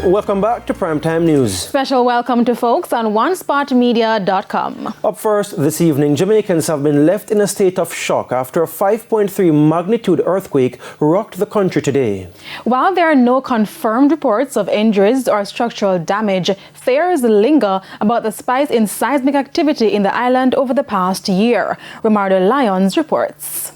Welcome back to Primetime News. Special welcome to folks on OneSpotMedia.com. Up first this evening, Jamaicans have been left in a state of shock after a 5.3 magnitude earthquake rocked the country today. While there are no confirmed reports of injuries or structural damage, fears linger about the spike in seismic activity in the island over the past year. Romardo Lyons reports.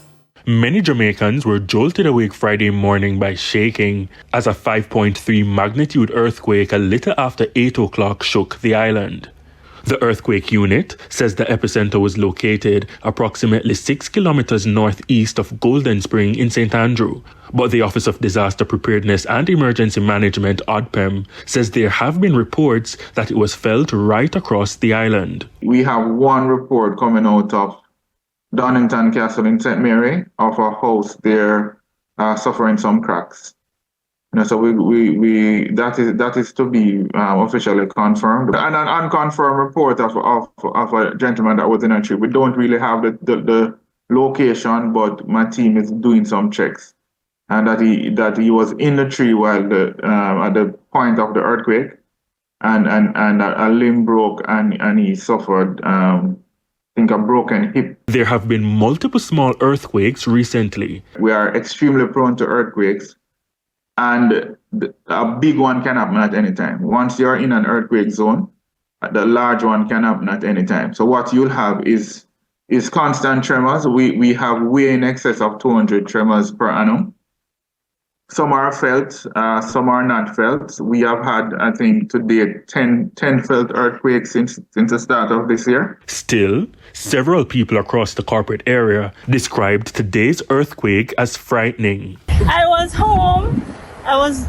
Many Jamaicans were jolted awake Friday morning by shaking as a 5.3 magnitude earthquake a little after 8 o'clock shook the island. The earthquake unit says the epicenter was located approximately 6 kilometers northeast of Golden Spring in St. Andrew. But the Office of Disaster Preparedness and Emergency Management, ODPEM, says there have been reports that it was felt right across the island. We have one report coming out of Donington Castle in St. Mary of a house there suffering some cracks. So that is to be officially confirmed. And an unconfirmed report of a gentleman that was in a tree. We don't really have the location, but my team is doing some checks, and that he was in the tree while at the point of the earthquake, and a limb broke and he suffered I think a broken hip. There have been multiple small earthquakes recently. We are extremely prone to earthquakes, and a big one can happen at any time. Once you're in an earthquake zone, the large one can happen at any time. So what you'll have is constant tremors. We have way in excess of 200 tremors per annum. Some are felt, some are not felt. We have had, I think, today 10 felt earthquakes since the start of this year. Still, several people across the corporate area described today's earthquake as frightening. I was home. I was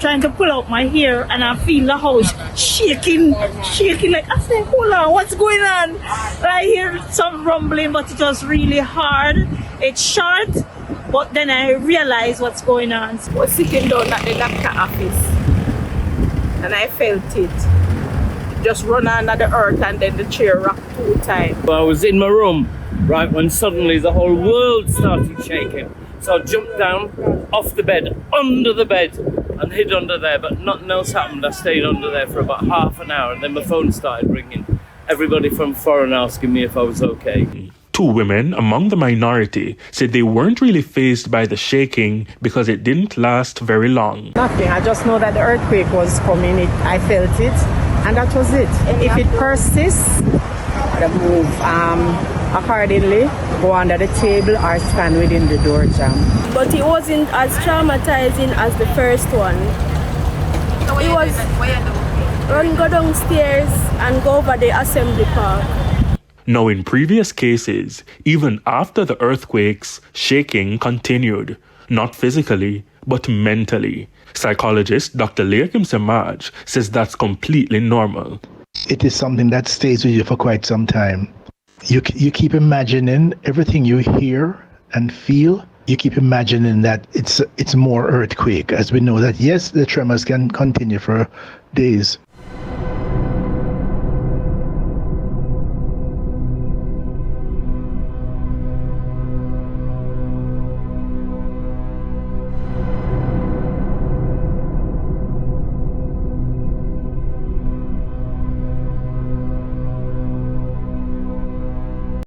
trying to pull out my hair, and I feel the house shaking. Like, I said, hold on, what's going on? I hear some rumbling, but it was really hard. It's short. But then I realized what's going on. I was sitting down at the doctor office and I felt it. Just run under the earth and then the chair rocked 2 times. I was in my room, right, when suddenly the whole world started shaking. So I jumped down off the bed, under the bed, and hid under there, but nothing else happened. I stayed under there for about half an hour and then my phone started ringing. Everybody from foreign asking me if I was okay. 2 women among the minority said they weren't really fazed by the shaking because it didn't last very long. Nothing. I just know that the earthquake was coming. I felt it, and that was it. If it persists, I move accordingly, go under the table or stand within the door jam. But it wasn't as traumatizing as the first one. So it was go downstairs and go over the assembly park. Now, in previous cases, even after the earthquakes, shaking continued, not physically, but mentally. Psychologist Dr. Leakim Samaj says that's completely normal. It is something that stays with you for quite some time. You keep imagining everything you hear and feel. You keep imagining that it's more earthquake, as we know that, yes, the tremors can continue for days.